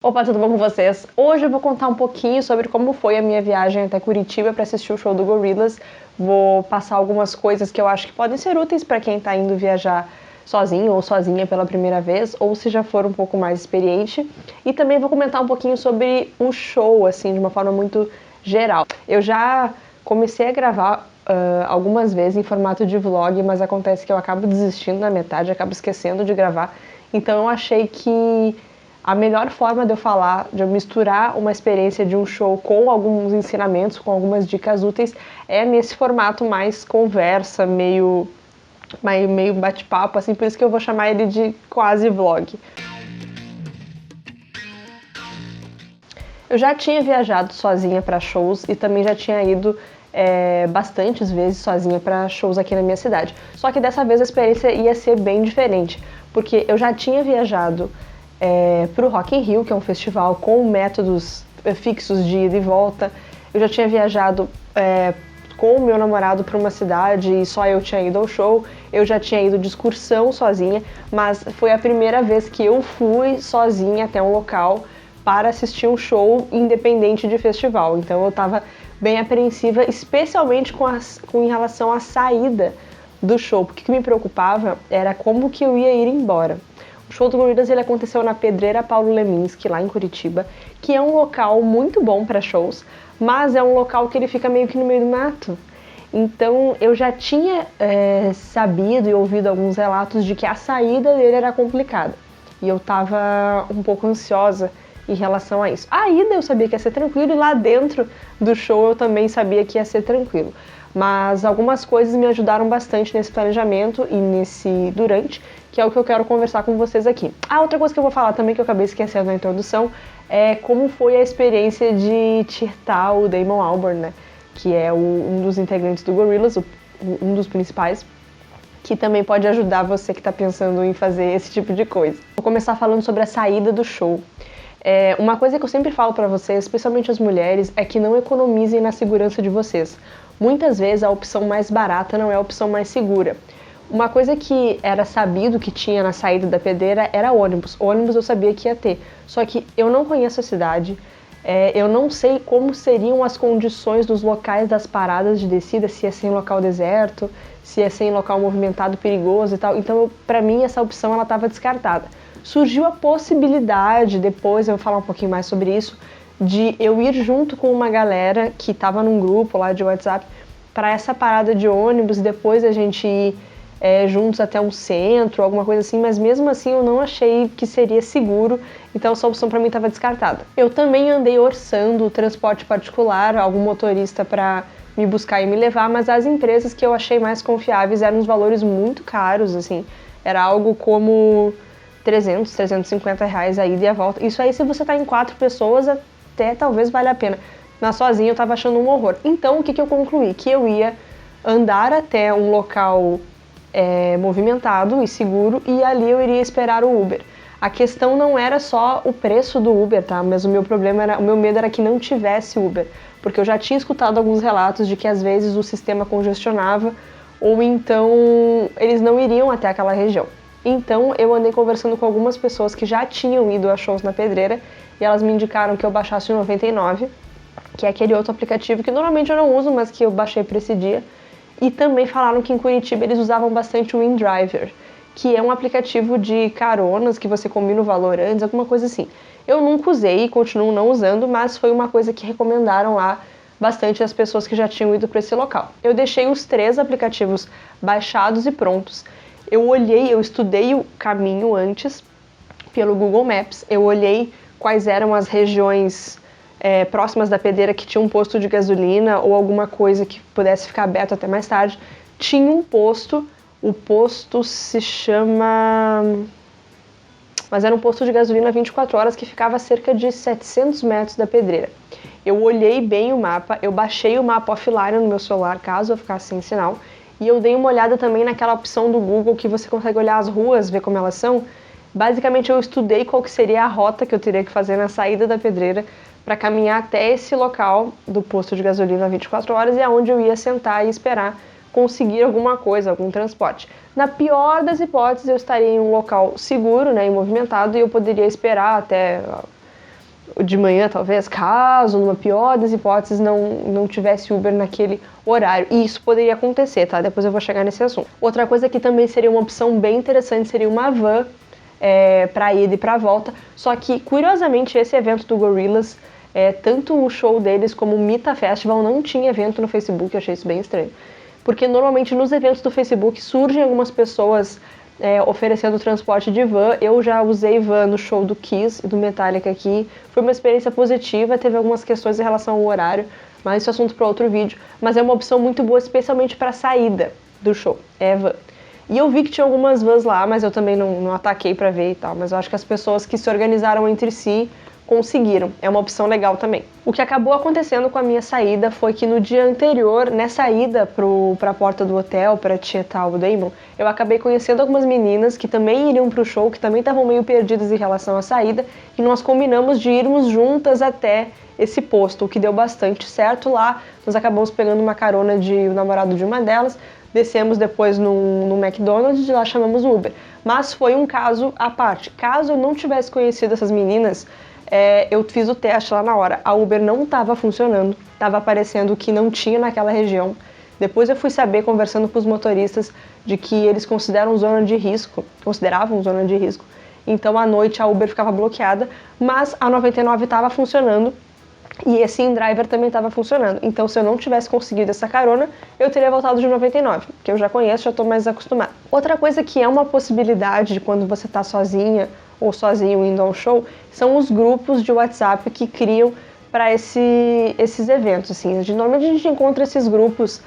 Opa, tudo bom com vocês? Hoje eu vou contar um pouquinho sobre como foi a minha viagem até Curitiba para assistir o show do Gorillaz. Vou passar algumas coisas que eu acho que podem ser úteis para quem está indo viajar sozinho ou sozinha pela primeira vez, ou se já for um pouco mais experiente. E também vou comentar um pouquinho sobre o show, assim, de uma forma muito geral. Eu já comecei a gravar algumas vezes em formato de vlog, mas acontece que eu acabo desistindo na metade, acabo esquecendo de gravar. Então eu achei que a melhor forma de eu falar, de eu misturar uma experiência de um show com alguns ensinamentos, com algumas dicas úteis, é nesse formato mais conversa, meio bate-papo, assim, por isso que eu vou chamar ele de quase vlog. Eu já tinha viajado sozinha para shows e também já tinha ido bastantes vezes sozinha para shows aqui na minha cidade. Só que dessa vez a experiência ia ser bem diferente, porque eu já tinha viajado para o Rock in Rio, que é um festival com métodos fixos de ida e volta. Eu já tinha viajado com o meu namorado para uma cidade e só eu tinha ido ao show. Eu já tinha ido de excursão sozinha, mas foi a primeira vez que eu fui sozinha até um local para assistir um show independente de festival. Então eu estava bem apreensiva, especialmente com em relação à saída do show, porque o que me preocupava era como que eu ia ir embora. O show do Gorillaz ele aconteceu na Pedreira Paulo Leminski, lá em Curitiba, que é um local muito bom para shows, mas é um local que ele fica meio que no meio do mato. Então eu já tinha sabido e ouvido alguns relatos de que a saída dele era complicada. E eu estava um pouco ansiosa em relação a isso. A ida eu sabia que ia ser tranquilo e lá dentro do show eu também sabia que ia ser tranquilo. Mas algumas coisas me ajudaram bastante nesse planejamento e nesse durante, que é o que eu quero conversar com vocês aqui. Outra coisa que eu vou falar também, que eu acabei esquecendo na introdução, é como foi a experiência de tirtar o Damon Albarn, né? Que é um dos integrantes do Gorillaz, um dos principais, que também pode ajudar você que está pensando em fazer esse tipo de coisa. Vou começar falando sobre a saída do show. Uma coisa que eu sempre falo para vocês, especialmente as mulheres, é que não economizem na segurança de vocês. Muitas vezes a opção mais barata não é a opção mais segura. Uma coisa que era sabido que tinha na saída da Pedreira era ônibus. Ônibus eu sabia que ia ter, só que eu não conheço a cidade, eu não sei como seriam as condições dos locais das paradas de descida, se ia ser em local deserto, se ia ser em local movimentado, perigoso e tal. Então, para mim, essa opção ela estava descartada. Surgiu a possibilidade, depois eu vou falar um pouquinho mais sobre isso, de eu ir junto com uma galera que estava num grupo lá de WhatsApp para essa parada de ônibus e depois a gente ir juntos até um centro, alguma coisa assim, mas mesmo assim eu não achei que seria seguro, então essa opção para mim estava descartada. Eu também andei orçando o transporte particular, algum motorista para me buscar e me levar, mas as empresas que eu achei mais confiáveis eram uns valores muito caros, assim, era algo como 300, 350 reais a ida e a volta. Isso aí se você tá em 4 pessoas, até talvez valha a pena. Mas sozinha eu tava achando um horror. Então o que eu concluí? Que eu ia andar até um local movimentado e seguro e ali eu iria esperar o Uber. A questão não era só o preço do Uber, tá? Mas o meu medo era que não tivesse Uber, porque eu já tinha escutado alguns relatos de que às vezes o sistema congestionava ou então eles não iriam até aquela região. Então eu andei conversando com algumas pessoas que já tinham ido a shows na Pedreira e elas me indicaram que eu baixasse o 99, que é aquele outro aplicativo que normalmente eu não uso, mas que eu baixei para esse dia. E também falaram que em Curitiba eles usavam bastante o InDriver, que é um aplicativo de caronas que você combina o valor antes, alguma coisa assim. Eu nunca usei e continuo não usando, mas foi uma coisa que recomendaram lá bastante as pessoas que já tinham ido para esse local. Eu deixei os 3 aplicativos baixados e prontos. Eu estudei o caminho antes pelo Google Maps, eu olhei quais eram as regiões próximas da Pedreira que tinha um posto de gasolina ou alguma coisa que pudesse ficar aberto até mais tarde. Tinha um posto, o posto se chama... Mas era um posto de gasolina 24 horas que ficava a cerca de 700 metros da Pedreira. Eu olhei bem o mapa, eu baixei o mapa offline no meu celular, caso eu ficasse sem sinal, e eu dei uma olhada também naquela opção do Google que você consegue olhar as ruas, ver como elas são. Basicamente eu estudei qual que seria a rota que eu teria que fazer na saída da Pedreira para caminhar até esse local do posto de gasolina 24 horas e aonde eu ia sentar e esperar conseguir alguma coisa, algum transporte. Na pior das hipóteses, eu estaria em um local seguro, né, e movimentado, e eu poderia esperar até de manhã, talvez, caso, numa pior das hipóteses, não tivesse Uber naquele horário. E isso poderia acontecer, tá? Depois eu vou chegar nesse assunto. Outra coisa que também seria uma opção bem interessante seria uma van para ida e para volta. Só que, curiosamente, esse evento do Gorillaz, tanto o show deles como o Mita Festival não tinha evento no Facebook. Eu achei isso bem estranho. Porque normalmente nos eventos do Facebook surgem algumas pessoas oferecendo transporte de van. Eu já usei van no show do Kiss e do Metallica aqui. Foi uma experiência positiva, teve algumas questões em relação ao horário, mas isso é assunto para outro vídeo. Mas é uma opção muito boa, especialmente para a saída do show, van. E eu vi que tinha algumas vans lá, mas eu também não ataquei para ver e tal. Mas eu acho que as pessoas que se organizaram entre si conseguiram. É uma opção legal também. O que acabou acontecendo com a minha saída foi que no dia anterior, nessa ida pra porta do hotel, para tietar o Damon, eu acabei conhecendo algumas meninas que também iriam pro show, que também estavam meio perdidas em relação à saída, e nós combinamos de irmos juntas até esse posto, o que deu bastante certo. Lá nós acabamos pegando uma carona de o namorado de uma delas, descemos depois no McDonald's e de lá chamamos o Uber. Mas foi um caso à parte. Caso eu não tivesse conhecido essas meninas, eu fiz o teste lá na hora. A Uber não estava funcionando, estava aparecendo que não tinha naquela região. Depois eu fui saber, conversando com os motoristas, de que eles consideravam zona de risco. Então à noite a Uber ficava bloqueada, mas a 99 estava funcionando e esse InDriver também estava funcionando. Então se eu não tivesse conseguido essa carona, eu teria voltado de 99, que eu já conheço, já estou mais acostumada. Outra coisa que é uma possibilidade de quando você está sozinha ou sozinho indo ao show, são os grupos de WhatsApp que criam para esses eventos. Assim. Normalmente a gente encontra esses grupos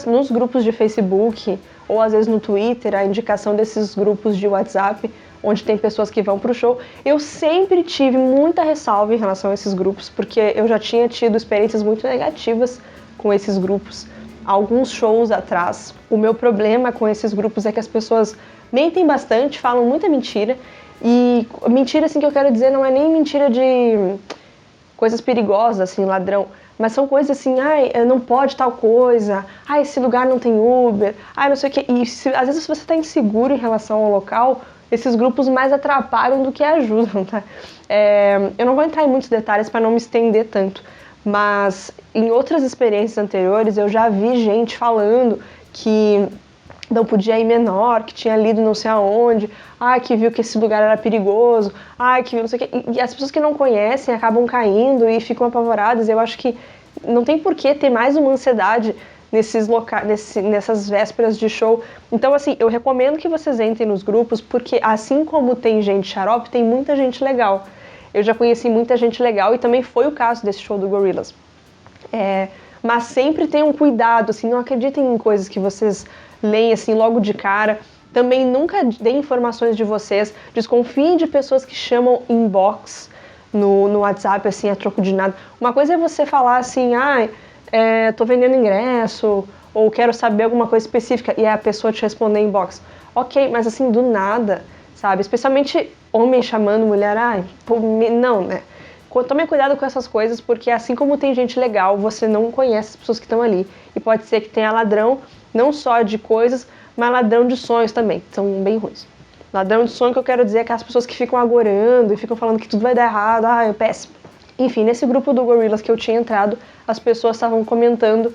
nos grupos de Facebook ou às vezes no Twitter, a indicação desses grupos de WhatsApp, onde tem pessoas que vão para o show. Eu sempre tive muita ressalva em relação a esses grupos, porque eu já tinha tido experiências muito negativas com esses grupos. Alguns shows atrás, o meu problema com esses grupos é que as pessoas mentem bastante, falam muita mentira, e mentira assim que eu quero dizer não é nem mentira de coisas perigosas, assim, ladrão, mas são coisas assim, não pode tal coisa, esse lugar não tem Uber, não sei o que, e às vezes se você está inseguro em relação ao local, esses grupos mais atrapalham do que ajudam, tá? Eu não vou entrar em muitos detalhes para não me estender tanto, mas em outras experiências anteriores eu já vi gente falando que não podia ir menor, que tinha lido não sei aonde, que viu que esse lugar era perigoso, que viu não sei o que. E as pessoas que não conhecem acabam caindo e ficam apavoradas. Eu acho que não tem por que ter mais uma ansiedade nessas vésperas de show. Então, assim, eu recomendo que vocês entrem nos grupos, porque assim como tem gente xarope, tem muita gente legal. Eu já conheci muita gente legal e também foi o caso desse show do Gorillaz. Mas sempre tenham cuidado, assim, não acreditem em coisas que vocês leem assim logo de cara. Também nunca deem informações de vocês, desconfiem de pessoas que chamam inbox no WhatsApp, assim, a troco de nada. Uma coisa é você falar assim, tô vendendo ingresso, ou quero saber alguma coisa específica, e a pessoa te responder inbox. Ok, mas assim, do nada, sabe? Especialmente homem chamando mulher, não, né? Tome cuidado com essas coisas, porque assim como tem gente legal, você não conhece as pessoas que estão ali. E pode ser que tenha ladrão, não só de coisas, mas ladrão de sonhos também, que são bem ruins. Ladrão de sonho que eu quero dizer é aquelas pessoas que ficam agorando e ficam falando que tudo vai dar errado, é péssimo. Enfim, nesse grupo do Gorillaz que eu tinha entrado, as pessoas estavam comentando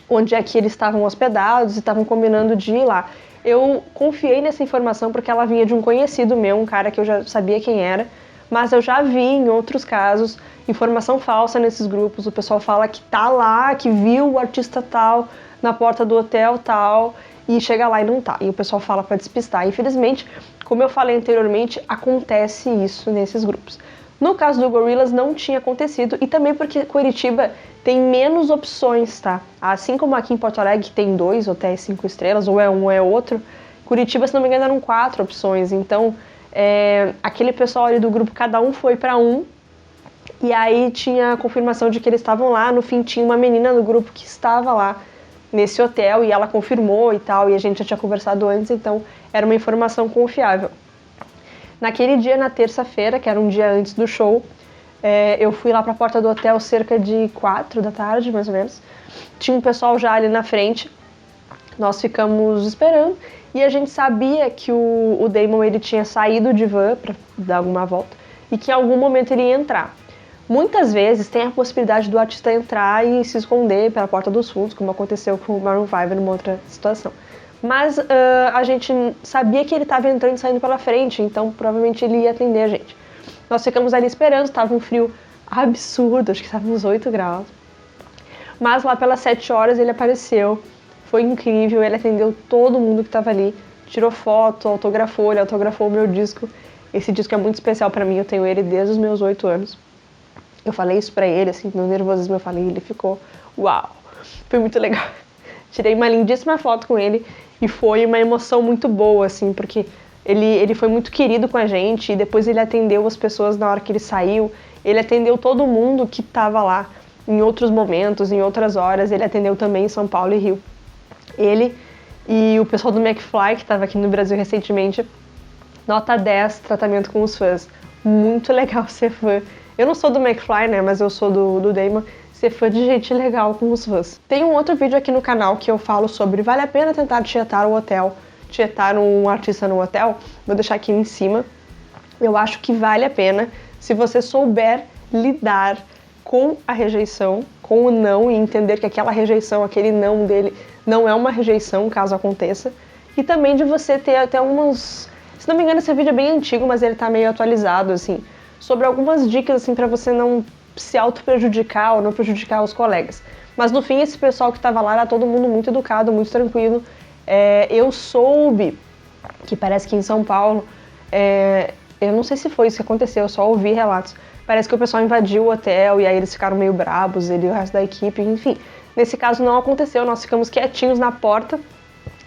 onde é que eles estavam hospedados e estavam combinando de ir lá. Eu confiei nessa informação porque ela vinha de um conhecido meu, um cara que eu já sabia quem era, mas eu já vi em outros casos informação falsa nesses grupos. O pessoal fala que tá lá, que viu o artista tal na porta do hotel tal, e chega lá e não tá. E o pessoal fala para despistar. Infelizmente, como eu falei anteriormente, acontece isso nesses grupos. No caso do Gorillaz não tinha acontecido, e também porque Curitiba tem menos opções, tá? Assim como aqui em Porto Alegre tem 2 hotéis 5 estrelas, ou é um ou é outro, Curitiba, se não me engano, eram 4 opções. Então, aquele pessoal ali do grupo, cada um foi para um, e aí tinha a confirmação de que eles estavam lá. No fim tinha uma menina no grupo que estava lá nesse hotel e ela confirmou e tal, e a gente já tinha conversado antes, então era uma informação confiável. Naquele dia, na terça-feira, que era um dia antes do show, eu fui lá para a porta do hotel cerca de 4 da tarde, mais ou menos. Tinha um pessoal já ali na frente, Nós ficamos esperando e a gente sabia que o Damon ele tinha saído de van para dar alguma volta e que em algum momento ele ia entrar. Muitas vezes tem a possibilidade do artista entrar e se esconder pela porta dos fundos, como aconteceu com o Maroon 5 numa outra situação. Mas a gente sabia que ele estava entrando e saindo pela frente, então provavelmente ele ia atender a gente. Nós ficamos ali esperando, estava um frio absurdo, acho que estava uns 8 graus. Mas lá pelas 7 horas ele apareceu, foi incrível, ele atendeu todo mundo que estava ali, tirou foto, autografou, ele autografou o meu disco. Esse disco é muito especial para mim, eu tenho ele desde os meus 8 anos. Eu falei isso pra ele, assim, no nervosismo eu falei, ele ficou, uau, foi muito legal. Tirei uma lindíssima foto com ele e foi uma emoção muito boa, assim, porque ele foi muito querido com a gente e depois ele atendeu as pessoas na hora que ele saiu, ele atendeu todo mundo que estava lá em outros momentos, em outras horas, ele atendeu também em São Paulo e Rio. Ele e o pessoal do McFly, que estava aqui no Brasil recentemente, nota 10, tratamento com os fãs. Muito legal ser fã. Eu não sou do McFly, né, mas eu sou do Damon, ser fã de gente legal com os fãs. Tem um outro vídeo aqui no canal que eu falo sobre vale a pena tentar tietar o hotel, tietar um artista no hotel, vou deixar aqui em cima. Eu acho que vale a pena se você souber lidar com a rejeição, com o não e entender que aquela rejeição, aquele não dele não é uma rejeição, caso aconteça. E também de você ter até uns... Se não me engano, esse vídeo é bem antigo, mas ele tá meio atualizado, assim, sobre algumas dicas, assim, pra você não se auto-prejudicar ou não prejudicar os colegas. Mas no fim, esse pessoal que tava lá era todo mundo muito educado, muito tranquilo. Eu soube que parece que em São Paulo, eu não sei se foi isso que aconteceu, eu só ouvi relatos. Parece que o pessoal invadiu o hotel e aí eles ficaram meio brabos, ele e o resto da equipe, enfim. Nesse caso não aconteceu, nós ficamos quietinhos na porta,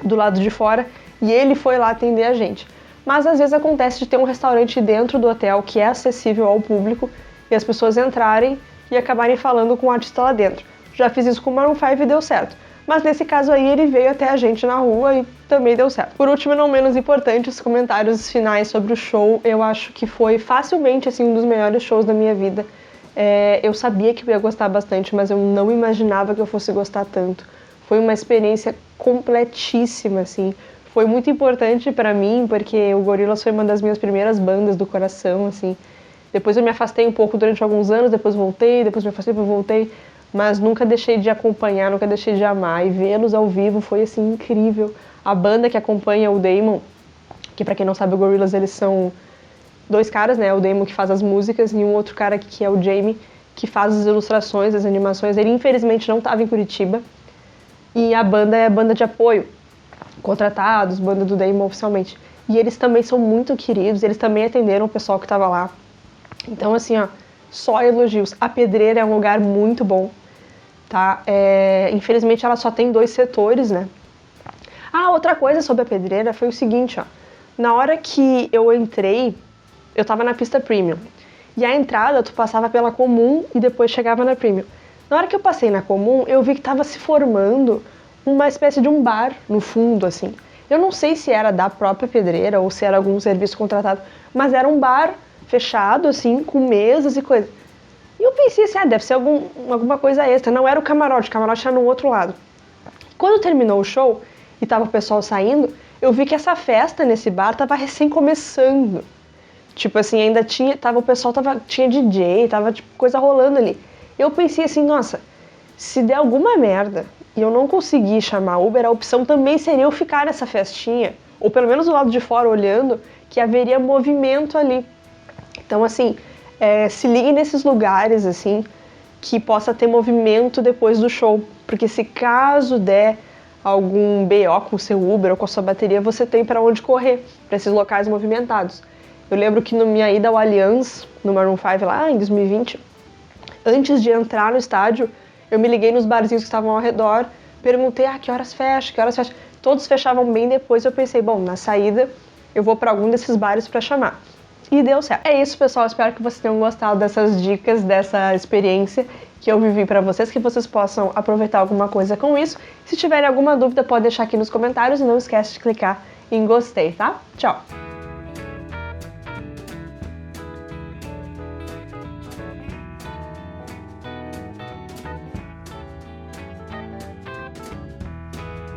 do lado de fora, e ele foi lá atender a gente. Mas às vezes acontece de ter um restaurante dentro do hotel que é acessível ao público e as pessoas entrarem e acabarem falando com o artista lá dentro. Já fiz isso com o Maroon 5 e deu certo. Mas nesse caso aí ele veio até a gente na rua e também deu certo. Por último e não menos importante, os comentários finais sobre o show. Eu acho que foi facilmente assim, um dos melhores shows da minha vida. Eu sabia que eu ia gostar bastante, mas eu não imaginava que eu fosse gostar tanto. Foi uma experiência completíssima, assim. Foi muito importante pra mim, porque o Gorillaz foi uma das minhas primeiras bandas do coração, assim. Depois eu me afastei um pouco durante alguns anos, depois voltei, depois me afastei, depois voltei. Mas nunca deixei de acompanhar, nunca deixei de amar. E vê-los ao vivo foi, assim, incrível. A banda que acompanha o Damon, que pra quem não sabe, o Gorillaz, eles são 2 caras, né? O Damon que faz as músicas e um outro cara que é o Jamie, que faz as ilustrações, as animações. Ele, infelizmente, não estava em Curitiba. E a banda é banda de apoio. Contratados, banda do Damon oficialmente. E eles também são muito queridos, eles também atenderam o pessoal que estava lá. Então, assim, ó, só elogios. A Pedreira é um lugar muito bom, tá? Infelizmente, ela só tem 2 setores, né? Outra coisa sobre a Pedreira foi o seguinte, ó. Na hora que eu entrei, eu tava na pista Premium. E a entrada, tu passava pela Comum e depois chegava na Premium. Na hora que eu passei na Comum, eu vi que tava se formando uma espécie de um bar no fundo, assim. Eu não sei se era da própria Pedreira ou se era algum serviço contratado, mas era um bar fechado, assim, com mesas e coisa. E eu pensei assim, deve ser alguma coisa extra. Não era o camarote era no outro lado. Quando terminou o show e tava o pessoal saindo, eu vi que essa festa nesse bar tava recém começando. Tipo assim, ainda tinha DJ, tava tipo, coisa rolando ali. Eu pensei assim, nossa, se der alguma merda e eu não conseguir chamar Uber, a opção também seria eu ficar nessa festinha, ou pelo menos do lado de fora olhando, que haveria movimento ali. Então, assim, se ligue nesses lugares, assim, que possa ter movimento depois do show. Porque se caso der algum BO com o seu Uber ou com a sua bateria, você tem para onde correr, para esses locais movimentados. Eu lembro que na minha ida ao Allianz, no Maroon 5 lá em 2020, antes de entrar no estádio, eu me liguei nos barzinhos que estavam ao redor, perguntei, que horas fecha, que horas fecha? Todos fechavam bem depois, eu pensei, bom, na saída eu vou para algum desses bares para chamar. E deu certo. É isso, pessoal, espero que vocês tenham gostado dessas dicas, dessa experiência que eu vivi para vocês, que vocês possam aproveitar alguma coisa com isso. Se tiverem alguma dúvida, pode deixar aqui nos comentários e não esquece de clicar em gostei, tá? Tchau!